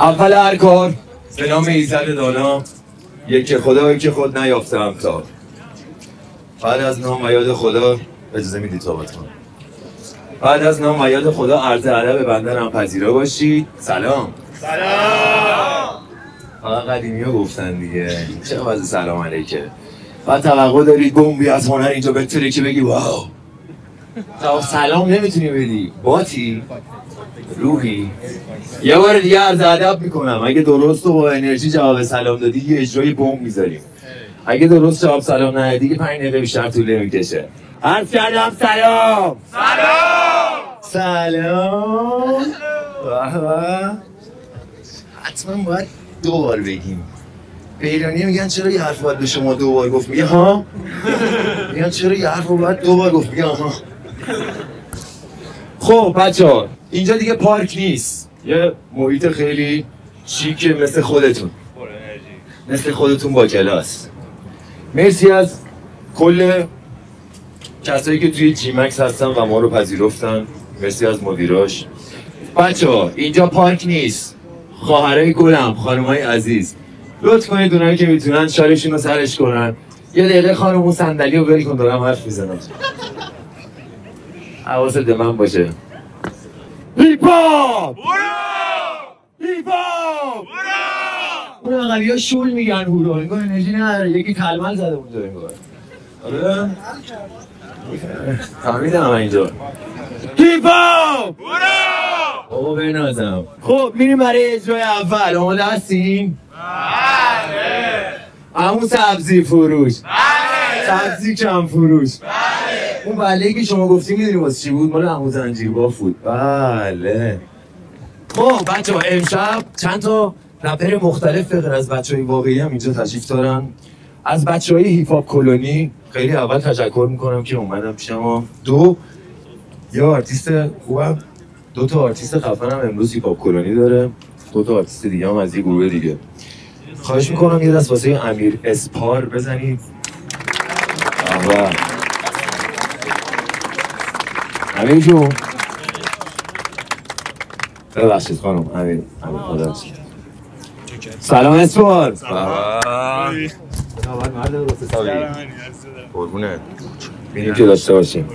اول هر کار به نام ایزد دانا، یک خدایی که خود نیافته همتا. بعد از نام و یاد خدا اجازه میدید صحبت کنم. بعد از نام و یاد خدا عرض ادب بنده هم پذیرا باشید. سلام. سلام. فقط قدیمی ها گفتن دیگه، چه وضع سلام علیکه. بعد توقع دارید بمبی از هنر اینجا بتونه که بگی واو. جواب سلام نمیتونی بدی، باتی؟ روحی؟ یه بار دیگه عرض ادب میکنم، اگه درست و با انرژی جواب سلام دادی یه اجرای بمب میذاریم. اگه درست جواب سلام ندادی که 5 دقیقه بیشتر طول نمیکشه. عرض کردم سلام. سلام. حتما باید 2 بار بگیم. به ایرانی میگن چرا یه حرف باید به شما 2 بار گفت؟ میگه ها؟ میگن چرا یه حرف باید 2 بار گفت؟ میگه ها. خب بچه‌ها، اینجا دیگه پارک نیست، یه محیط خیلی شیکه، مثل خودتون، مثل خودتون با کلاس. مرسی از کل کسایی که توی جیمکس هستن و ما رو پذیرفتن. مرسی از مدیراش. بچه‌ها اینجا پارک نیست. خواهرای گلم، خانمای عزیز، لطف کنید اونایی که میتونن شالشون رو سرش کنن. یه دقیقه خانم اون صندلی رو ول کن، دارم حرف میزنم. حواست به من باشه. هیپ هاپ! هیپ هاپ! اون اقلی‌ها شول میگن هورا، انگار انرژی نداره، یکی کلمل زده اونجا انگار. آره؟ فهمیدم اینجا. هیپ هاپ! بابا بنازم. خب میریم برای اجرای اول. آماده هستین؟ بله. همون سبزی فروش. بله. سبزی کم فروش. بله. اون بله که شما گفتیم میدونی واسه چی بود؟ مال همون زنجیرباف بود. بله. خب بچه‌ها امشب چند تا رپر مختلف غیر از بچه‌های واقعی هم اینجا تشریف دارن. از بچه‌های هیپ هاپ کلونی خیلی اول تشکر میکنم که اومدن پیش ما. یه آرتیست خوبم، 2 تا آرتیست خفنم امروز هیپ هاپ کلونی داره، 2 تا آرتیست دیگه هم از یه گروه دیگه. خواهش میکنم یه دست واسه امیر اسپار بزنید. امیر جون ببخشید خانم. امیر خدا سلام اسپار. مرد درست حسابی قربونه بینیم که داشته باشیم.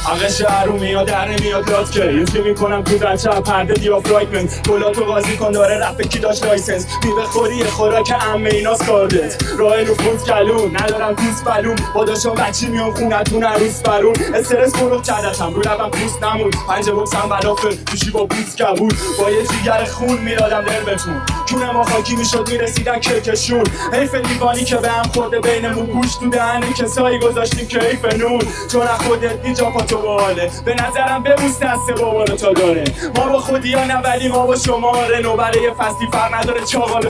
عقل شهر رو میاد در نمیاد لات که یوزی میکنم تو بچه پرده دیافراگمنت گلاتو قاضی کن داره رفت کی داشت لایسنس میوه خوری خوراک عمه ایناس کاردت راه نفوذ گلون ندارم دوست بلون با داشتم بچی میام خونتون عروس برون استرس برو کردتم رو لبم پوست نمون 5 بکسم بلافل توشی با پوست کبود با یه جیگر خون میرادم دربتون کونه ما خاکی میشد میرسیدن کرکشون حیف لیوانی که به هم خورده بینمون گوش تو دهنه کسایی گذاشتیم که حیف نون چون خودت اینجا پا تو باله به نظرم ببوس دست بابارو تا داره ما با خودی ها نولی ما با شماره نو برای فصلی فرق نداره چاقاله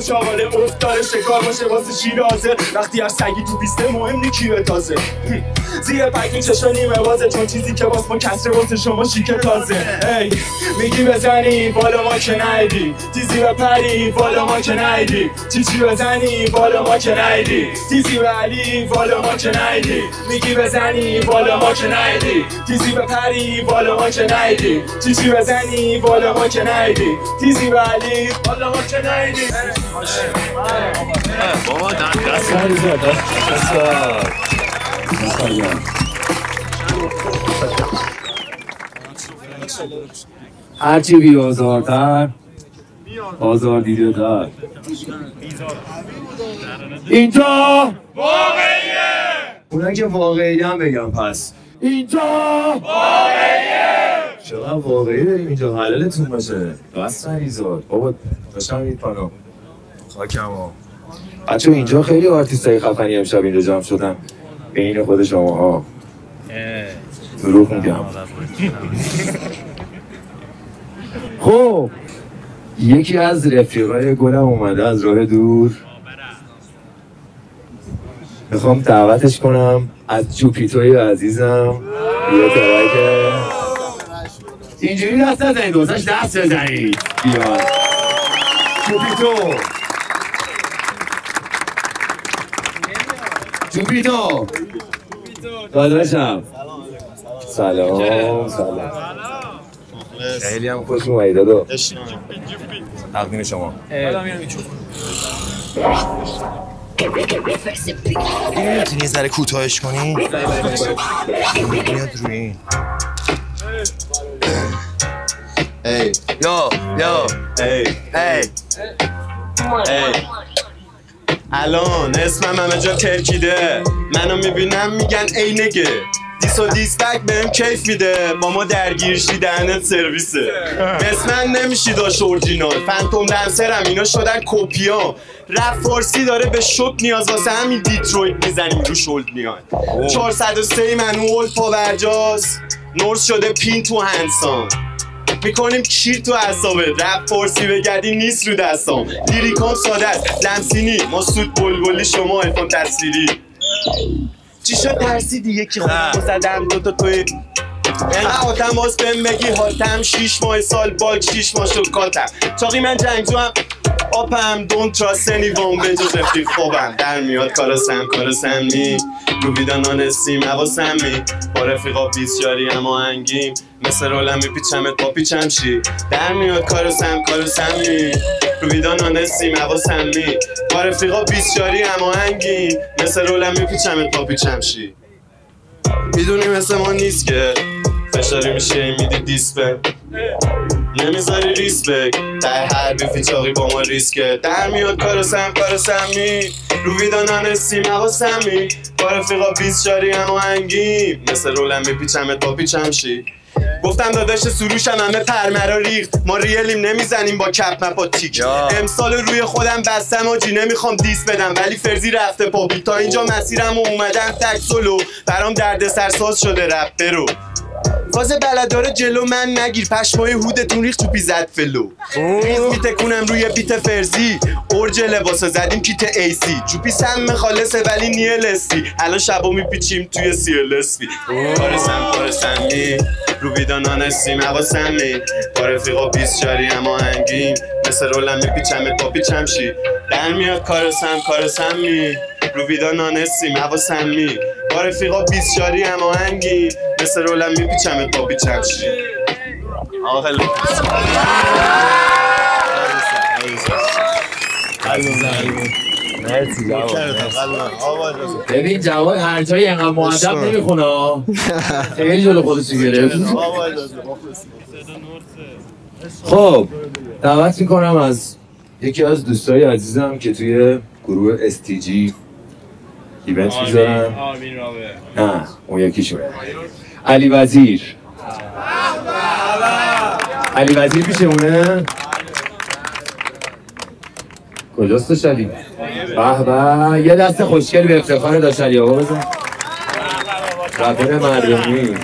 افت داره شکار باشه واسه شیرازه وقتی هر سگی تو بیسته مهم نی کی بتازه زیر پکین چشا نیمه بازه چون چیزی که باز ما کسره واسه شما شیکه تازه میگی بزنی بالا ما که نایدی تیزی بپری بالا ما که نایدی چیچی بزنی بالا ما که نایدی تیزی بلی بالا ما که نایدی میگی بزنی بالا ما که نایدی تیزی بپری بالا ما که نایدی چیچی بزنی بالا ما که نایدی تیزی بلی بالا ما که نایدی بابا دست هرچی بیازارتر آزار دیده تر اینجا واقعیه اونایی که واقعی هم بگم پس اینجا واقعیه چقدر واقعی داریم اینجا حلالتون باشه بس مریضات بابا داشتم میپانم خاکم ها بچه اینجا خیلی آرتیستای خفنی امشب اینجا جمع شدن بین خود شما ها دروغ میگم خب یکی از رفیقای گلم اومده از راه دور میخوام دعوتش کنم از جوپیتوی عزیزم یه ترک اینجوری دست نزنید دوستاش دست بزنید بیاد چوپیتو داداشم سلام خیلی هم خوش اومدید دادو تقدیم شما میتونی یه ذره کوتاهش کنی؟ میاد روی این ای یا الان اسمم همه جا ترکیده منو میبینم میگن ای نگه دیس و دیسپک بهم کیف میده با ما درگیر شیدنت سرویسه اسمم نمیشی داشت اورجینال فانتوم دنسرم اینا شدن کپیا رپ فارسی داره به شوک نیاز واسه همین دیترویت میزنیم رو شولد میان 403 منو اولد پاورجاز نورس شده پین تو هندسام میکنیم کیر تو اعصابت رپ فارسی بگردی نیست رو دستام لیریکام ساده است لمسینی ما سود بلبلی شما الفان تصویری چی شد ترسیدی یکی خودم زدم دوتا توی اینقدر تماس بهم بگی حالتم 6 ماه سال باگ 6 ماه شد کاتم چاقی من جنگجوام آپم دون تراست انیوان به جز رفیق خوبم در میاد کار سمی رو بیدانان استیم حواسمی با رفیقا بیسیاری اما انگیم مثل رولم میپیچمت با پیچم شی در میاد کار سمی رو بیدانان استیم حواسمی با رفیقا بیسیاری اما انگیم مثل رولم میپیچمت با پیچم شی میدونی مثل ما نیست که فشاری میشه میدی دیسپل نمیذاری ریسپک در هر بیفی چاقی با ما ریسکه در میاد کار سمی رو ویدانان استیم حواسمی با رفیقا بیسیاری هماهنگیم مثل رولم میپیچمت با پیچم شی گفتم داداش سروشم همه پرمرا ریخت ما ریلیم نمیزنیم با کپ مپا تیک امسال روی خودم بستم آجی نمیخوام دیس بدم ولی فرزی رفته پاپی تا اینجا مسیرم و اومدم تک سولو برام درد سرساز شده رپ برو فاز بلداره جلو من نگیر پشمای هودتون ریخت تو پیزد فلو ریز میتکونم روی بیت فرزی اورج لباسا زدیم کیت ایسی جوپی سم خالصه ولی نیل استی الان شبا میپیچیم توی CLSP کار سمی رو بیدانان استیم حواسمی با رفیقا بیسیاری هماهنگیم مثل رولم میپیچمت با پیچم شی در میاد کار سمی رو بیدانان استیم حواسمی با رفیقا بیسیاری هماهنگیم مثل رولم میپیچمت با پیچم شی آقا ببین جواد هر جایی انقدر مؤدب نمیخونه خیلی جلو خودشو گرفت خب دعوت میکنم از یکی از دوستای عزیزم که توی گروه STG ایونت میذارن نه اون یکیشونه علی وزیر پیشمونه کجاست داشت علی؟ به یه دست خوشگل به افتخار داشت علی آقا بزن رپر مردمی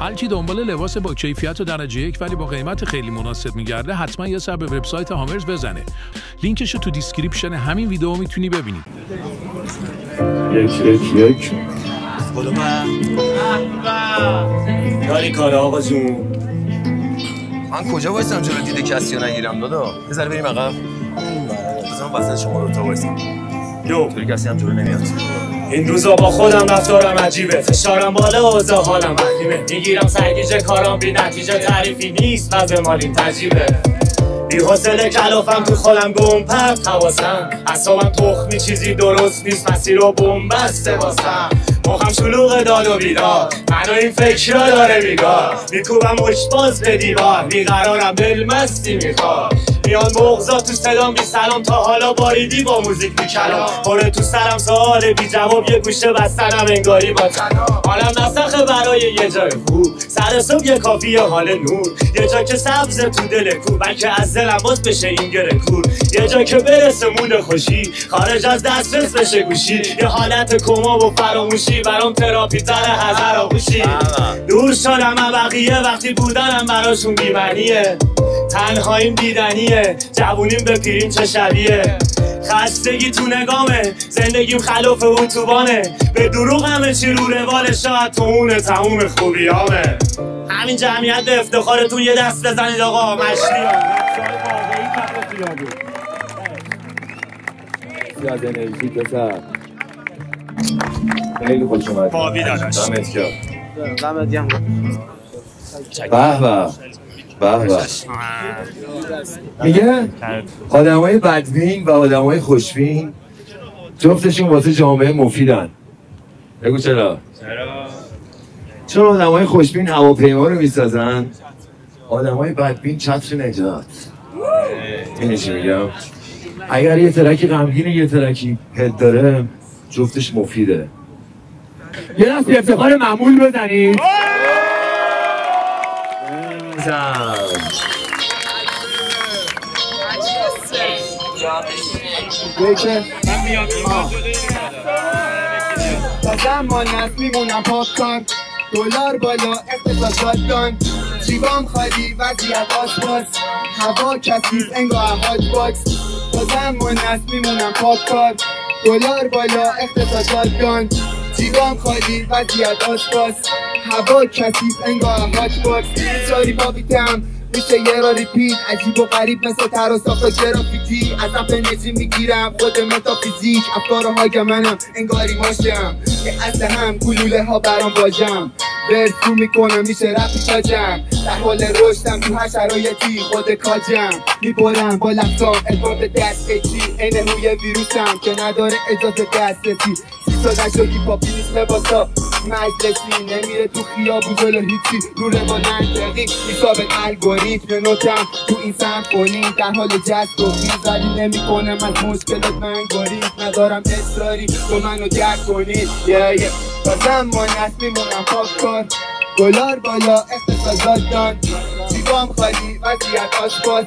هر کی دنبال لباس با کیفیت و درجه یک ولی با قیمت خیلی مناسب میگرده حتما یه سر به وبسایت هامرز بزنه لینکشو تو دیسکریپشن همین ویدیو میتونی ببینید یک یاری کار آقا جون من کجا وایسم جلو دیده کسی رو نگیرم دادا یه ذره بریم عقب بزنم وسط شما رو تا وایسم توی کسی هم جلو نمیاد این روزا با خودم رفتارم عجیبه فشارم بالا و اوضاع حالم وخیمه میگیرم سرگیجه کارام بی نتیجه تعریفی نیست وضع مالیم تجیبه بی حوصله کلافم تو خودم گم پرت حواسم اعصابم تخمی چیزی درست نیست مسیر رو بنبسته واسم مخم شلوغ داد و بیدار منو این فکرها داره بیگار میکوبم مشتباز به دیوار بیقرارم دلمستی میخواد میان بغضا تو صدام بی سلام تا حالا باریدی با موزیک بی کلام پره تو سرم سوال بی جواب یه گوشه بستنم انگاری با تنها حالم نسخه برای یه جای خوب سر صبح یه کافی حال نور یه جا که سبز تو دل کو بلکه از دلم باز بشه این گره کور یه جا که برسه مود خوشی خارج از دسترس بشه گوشی یه حالت کما و فراموشی برام تراپی تر هزار آغوشی دور شدم بقیه وقتی بودنم براشون بی‌معنیه تنهاییم دیدنیه طبیعیه جوونیم به پیریم چه شبیه خستگی تو نگامه زندگیم خلاف اتوبانه به دروغ همه چی رو روال شاید تو اونه تموم خوبیامه همین جمعیت به افتخارتون یه دست بزنید آقا مشتی زیاد انرژی پسر خیلی خوش اومد بابی داداش دمت گرم به به میگه آدمای بدبین و آدمای خوشبین جفتشون واسه جامعه مفیدن. بگو چرا؟ چون آدمای خوشبین هواپیما رو میسازن، آدمای بدبین چتر نجات. اینی چی میگم؟ اگر یه ترکی غمگین یه ترکی هد داره جفتش مفیده. یه دست افتخار معمول بزنید. تا زمان هست میمونم پاکار دلار بالا اقتصاد دان جیبام خالی وضعیت آسپاس هوا کثیف انگار هات باکس تا زمان هست میمونم پاکار دلار بالا اقتصاد دان جیبام خالی وضعیت آسپاس هوا کثیف انگار هات باکس ساری پاپیتم میشه یه را ریپیت عجیب و غریب مثل طرح ساخت گرافیتی ازم انرژی میگیرم خود متافیزیک افکارهای منم انگاری ماشم که از هم گلوله ها برام باجم برسو میکنم میشه رفتی تاجم در حال رشدم تو هر شرایطی خود کاجم میبرم با لفتام ادوار به دست چی این روی ویروسم که نداره اجازه دسترسی 30 شدی پاپی نیست لباسا مجلسی نمیره تو خیابون جلو هیچی رو روان منطقی حساب الگوریتم نوتم تو این سمفونی در حال جست و خیزاری نمیکنم از مشکلات من گریز ندارم اصراری تو منو درک کنید تا زمان هست میمونم پاکار دلار بالا اقتصادات دان جیبام خالی وضعیت آشپاس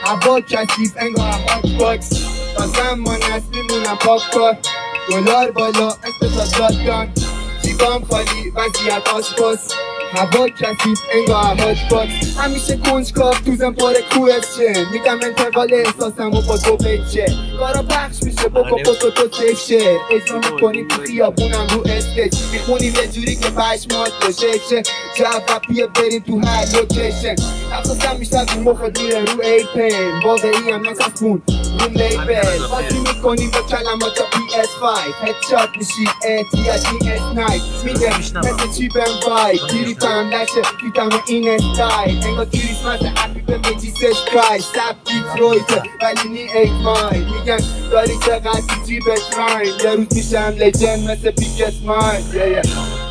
هوا کثیف انگار هات باکس تا زمان هست میمونم پاکار دلار بالا اقتصادات دان جیبام خالی وضعیت آشپاس هوا کثیف انگار هات باکس همیشه کنجکاو توزم پر کوئسچن میگم انتقال احساسم و با تو بچه کارا پخش میشه بکن تو سیف شه اجرا میکنی تو خیابونم رو استیج میخونیم یه جوری که پشمات بشه جوابیه بریم تو هر لوکیشن نخواستم میشتر تو مخت میره رو ایپن واقعی هم نچسبون رو لیبل بازی میکنیم با کلمات PS5 هدشات میشی احتیاجی اسنایپ میگه مثل چی بهم وای دیریتم لشه دیدم این استایل انگار کریسمس هپی به جیسس کرایست سب دیترویت ولی نی 8 مایل میگن داری چقدر جیبت رایم یه روز میشم لجند مثل پیک اسمایل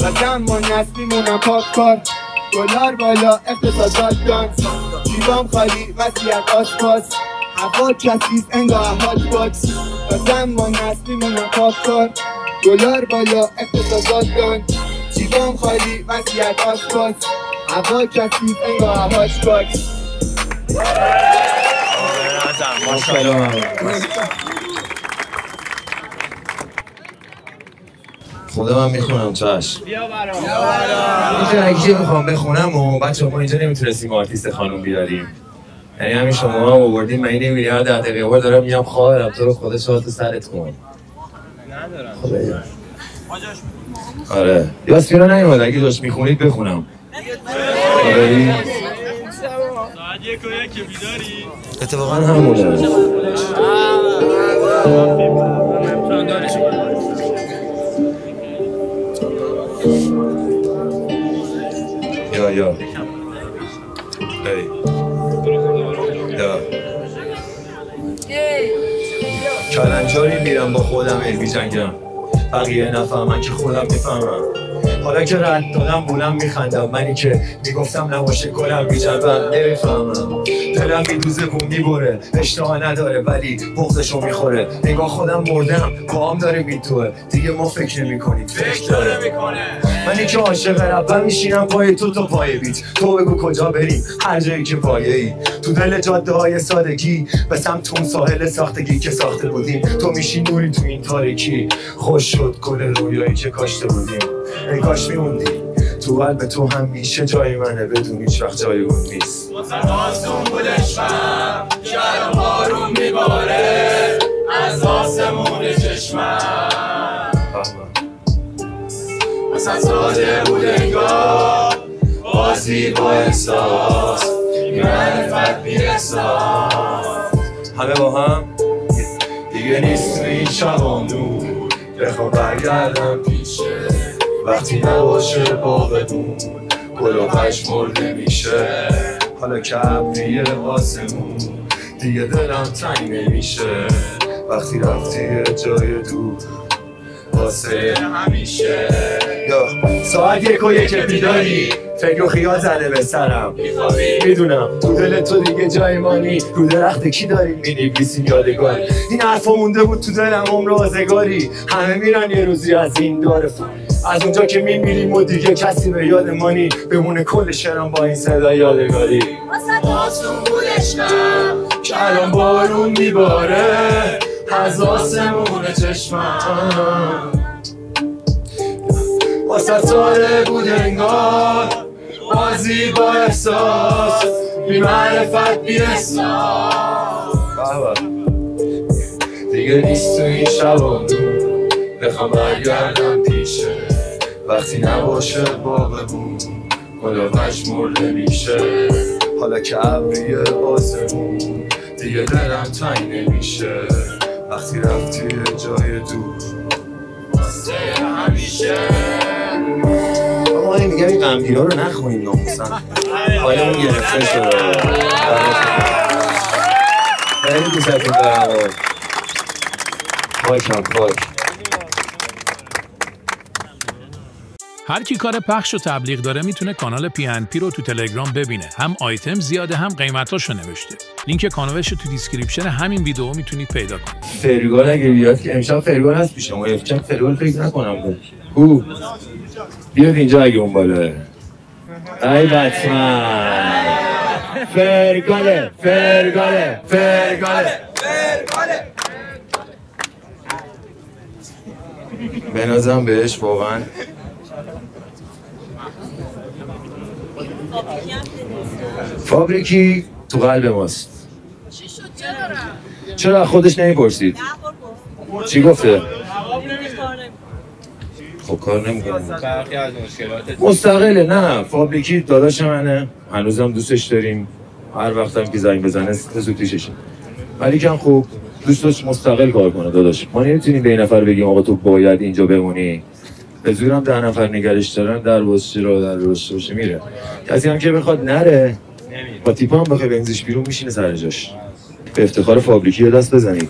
و زمان هست میمونم پاکار دلار بالا اقتصادات دان جیبام خالی وضعیت آشپاس هوا کثیف انگار هات باکس و زمان هست میمونم پاکار دلار بالا اقتصادات دان جیبام خالی وضعیت آشپاس هوا کثیف انگار هات باکس خدا من میخونم چشم این ترکیه میخوام بخونم و بچه ما اینجا نمیتونستیم آرتیست خانوم بیاریم یعنی همین شما هم آوردین من این میلیارد 10 دقیقه بار دارم میگم خواهرم تو رو خدا شاید سرت کن ندارم آره یاسمینا نیومد اگه داشت میخونید بخونم آره ساعت 1 و 1 که بیداری اتفاقا همونه یا کلنجاری میرم با خودم علمی جنگم بقیه نفهمن که خودم میفهمم حالا که رد دادم بولم میخندم منی که میگفتم نباشه گلم میجربم نمیفهمم دلم میدوزه و میبره اشتها نداره ولی بغضشو میخوره نگاه خودم مردم پاهم داره میتوه دیگه ما فکر نمیکنیم فکر داره منی که عاشق ربم میشینم پای تو پای بیت تو بگو کجا بریم هر جایی که پایه ای تو دل جاده های سادگی به سمت اون ساحل ساختگی که ساخته بودیم تو میشی نوری تو این تاریکی خوش شد گل رویایی که کاشته بودیم ای کاش میموندی تو قلب تو همیشه جای منه، بدون هیچ وقت جای اون نیست. آسون بود عشقم که الان بارون میباره از آسمون چشمم، واسه ساده بود انگار بازی با احساس بی معرفت بی احساس. همه با هم دیگه نیست تو این شبام نور، بخوام برگردم پیشه وقتی نباشه باغمون گل و پشمرده میشه. حالا که ابریه آسمون دیگه دلم تنگ نمیشه، وقتی رفتی یه جای دور واسه همیشه. ساعت 1 که بیداری فکر و خیال زده به سرم، میدونم تو دل تو دیگه جای مانی، رو درخت کی داریم می‌نویسیم یادگاری. این حرفا مونده بود تو دلم عمر آزگاری، همه میرن یه روزی از این دار از اونجا که میمیریم و دیگه کسی به یاد مانی، بمونه کل شعرم با این صدا یادگاری. آسون بود عشقم که الان بارون میباره از آسمون چشمم، واسه ساله بود انگار بازی با احساس بی معرفت بی احساس. دیگه نیست تو این شبام نور، بخوام برگردم پیشه وقتی نباشه باغمون گل و پشمرده میشه. حالا که ابریه آسمون دیگه دلم تنگ نمیشه، وقتی رفتی یه جای دور واسه همیشه. آقا میگم این غمگیرها رو نخونیم ناموسن، حالمون گرفته شده. خیلی دوستتون دارم. خاکم خاک. هر کی کار پخش و تبلیغ داره میتونه کانال PNP رو تو تلگرام ببینه. هم آیتم زیاده هم قیمتاشو نوشته. لینک کانالش رو تو دیسکریپشن همین ویدیو میتونید پیدا کنید. فریگال اگه بیاد که امشب فریگال هست پیش ما، چند فریگال فکر نکنم بود. بیاد اینجا اگه اون بالا. ای بچمن. فریگاله. بنازم بهش واقعا. فابریکی تو قلب ماست. چرا خودش نمیپرسید؟ چی گفته؟ خب کار نمیکنه. مستقله. نه فابریکی داداش منه، هنوزم دوستش داریم، هر وقتم که زنگ بزنه زود پیششه، ولی کم خوب دوست داشت مستقل کار کنه. داداش ما نمیتونیم به این نفر بگیم آقا تو باید اینجا بمونی، به زورم 10 نفر نگرش دارن در واسه رو در روش میره. کسی هم که بخواد نره با تیپا هم بخواه بنزیش بیرون میشینه سر جاش. به افتخار فابریکی دست بزنید.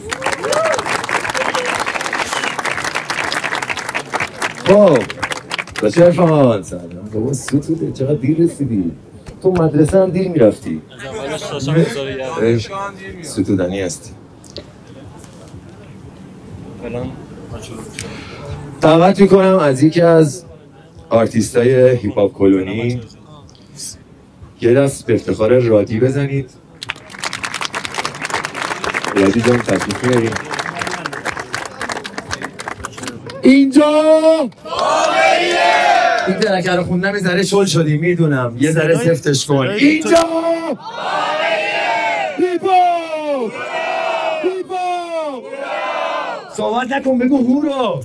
خب بچه ارفان سلام. بابا ستوده چقدر دیر رسیدی؟ تو مدرسه هم دیر میرفتی؟ ستودنی هستی. دعوت میکنم از یکی از آرتیستای هیپ هاپ کلونی یه دست به افتخار رادی بزنید. رادی جان تشریف میاریم اینجا. این درکه رو خوندم یه ذره شل شدی، میدونم یه ذره سفتش کن. اینجا هیپ هاپ. صحبت نکن بگو هورو.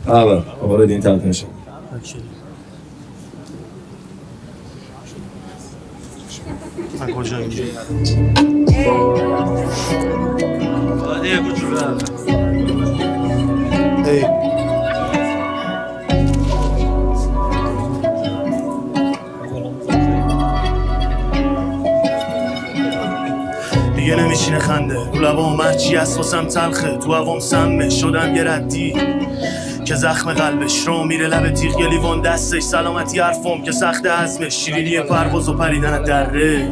آبا آبا دین تلفن شد. من کجا اینجا؟ آده یه کچو برم. دیگه نمیشینه خنده رو لبام، هرچی از واسم تلخه تو هوام سمه شدم یه ردی که زخم قلبش رو میره لب تیغ یه لیوان دستش. سلامتی حرفم که سخت عزمش، شیرینی پرواز و پریدن دره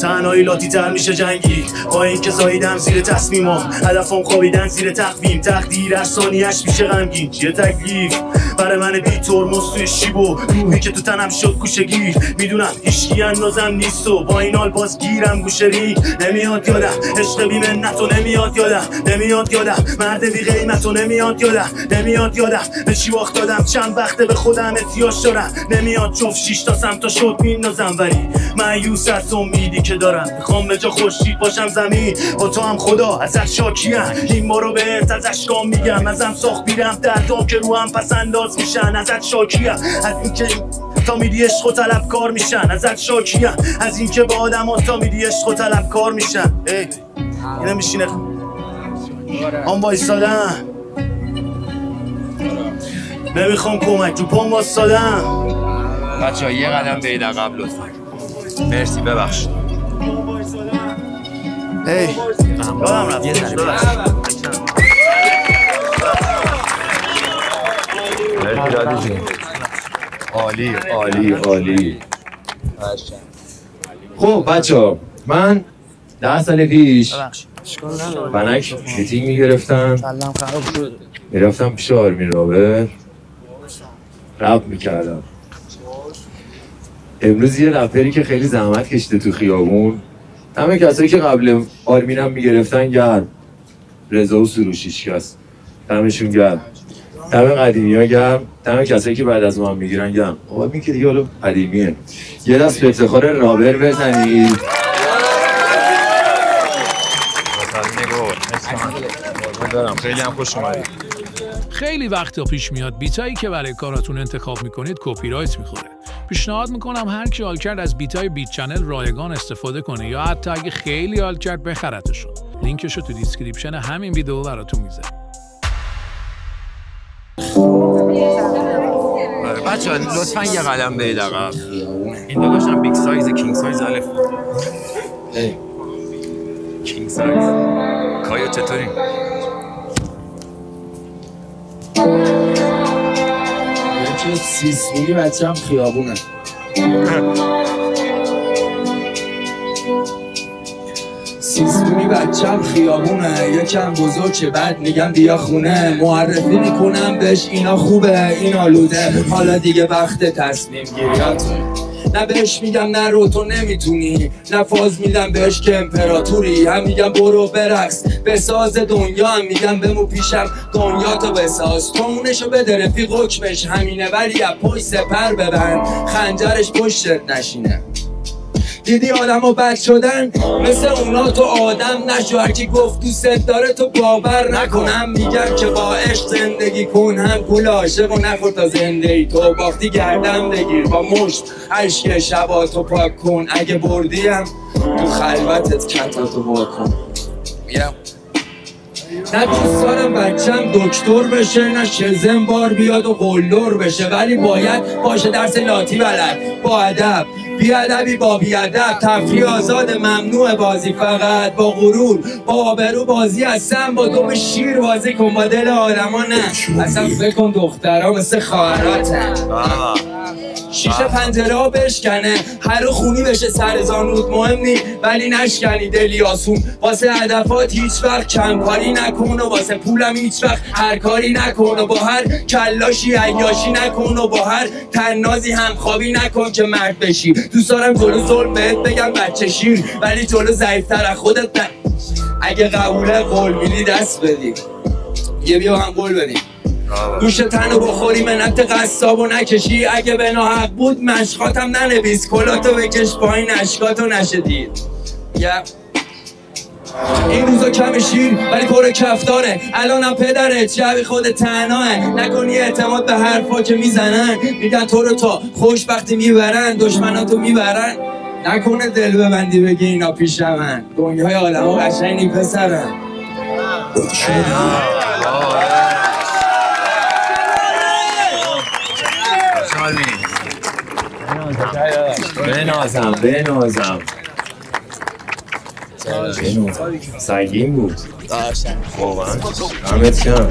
تنهایی لاتی تر میشه جنگی با این که زاییدم زیر تصمیمم هدفم خوابیدن زیر تقویم تقدیر از ثانیه‌اش میشه غمگین چیه تکلیف برای من بی ترمز توی شیبو روحی که تو تنم شد گوشه‌گیر میدونم هیچکی اندازم نیست و با این حال باز گیرم گوشه‌ری نمیاد یادم عشق بی منتو نمیاد یادم مرد بی قیمتو نمیاد یادم به چی وقت دادم چند وقته به خودم احتیاج دارم نمیاد جفت 6 تا سمتا شد میندازم ولی مایوس از امیدی که دارم میخوام به جا خورشید باشم زمین با تو هم خدا ازت شاکیم این بارو بهت از اشکام میگم ازم ساخت بیرم دردام که رو هم پس انداز میشن ازت شاکیم از اینکه تا میدی عشق و طلبکار میشن ازت شاکیم از اینکه با آدم ها تا میدی عشق و طلبکار میشن اینه میشینه هم وایستادم نمیخوام کمک تو پام وایستادم بچه ها یه قدم به عقب لطفا مرسی ببخشید یادم رفت مرسی دادی جون عالی خب بچه ها من 10 سال پیش بنک میتینگ میگرفتم میرفتم پیش آرمین رابر رپ میکردم امروز یه رپری که خیلی زحمت کشیده تو خیابون همه کسایی که قبل آرمینم میگرفتن گرم رضا و سروشیش کس دمشون گرم دم قدیمی ها گرم دم کسایی که بعد از ما هم میگیرن گرم آقا این که دیگه حالا قدیمیه یه دست به افتخار رابر بزنید خیلی هم خوش اومدید خیلی وقتا پیش میاد بیتایی که برای کاراتون انتخاب میکنید کپی رایت میخوره. پیشنهاد میکنم هر کی حال کرد از بیتای بیت چنل رایگان استفاده کنه یا حتی اگه خیلی حال کرد بخرتشون. لینکشو تو دیسکریپشن همین ویدیو براتون میذارم. بچه ها لطفا یه قدم برید عقب. این داداشم بیگ سایز کینگ سایز الف کینگ سایز کایا چطوری؟ یکی سیسمونی بچه هم خیابونه سیسمونی بچه هم خیابونه یکم بزرگ بعد میگم بیا خونه معرفی میکنم بهش اینا خوبه اینا لوده حالا دیگه وقت تصمیم گیریاتون نه بهش میگم نه رو تو نمیتونی نه فاز میدم بهش که امپراتوری هم میگم برو برقص بساز دنیا هم میگم بمو پیشم دنیا تو بساز تو اونشو بده رفیق حکمش همینه ولی از پشت سپر ببند خنجرش پشتت نشینه دیدی آدم و بد شدن مثل اونا تو آدم نشو هرکی گفت دوست داره تو باور نکنم میگم که با عشق زندگی کن هم پول عاشق و نخور تا زندگی تو باختی گردم بگیر با مشت عشق شباتو پاک کن اگه بردیم تو خلوتت کتاتو واکن میرم نه دوست دارم بچم دکتر بشه نه شزن بار بیاد و قلدر بشه ولی باید باشه درس لاتی بلد با ادب بیادبی با بیادب تفریح آزاد ممنوع بازی فقط با غرور با آبرو بازی هستم با دم شیر بازی کن با دل آدما نه اصلا فکر کن دخترها مثل خواهراتن شیشه پنجره ها بشکنه هر خونی بشه سر زانود مهم نی ولی نشکنی دلی آسون واسه هدفات هیچ وقت کمکاری نکن و واسه پولم هیچ وقت هر کاری نکن و با هر کلاشی عیاشی نکن و با هر تنازی همخوابی نکن که مرد بشی دوست دارم جلو ظلم بهت بگم بچه شیر ولی جلو ضعیف‌تر از خودت اگه قبوله قول میدی دست بدی یه بیا هم قول بدی گوش تنو بخوری منت قصابو نکشی اگه به ناحق بود مشقاتم ننویس کلاتو بکش پایین اشکاتو نشدید این روزا کم شیر ولی پر کفتاره الانم پدرت شبی خود تنهاه نکنی اعتماد به حرفا که میزنن میگن تو رو تا خوشبختی میبرن دشمناتو میبرن نکنه دل ببندی بگی اینا پیش من دنیای عالمو قشنگی پسرن بنازم سنگین بود واقعا همت کم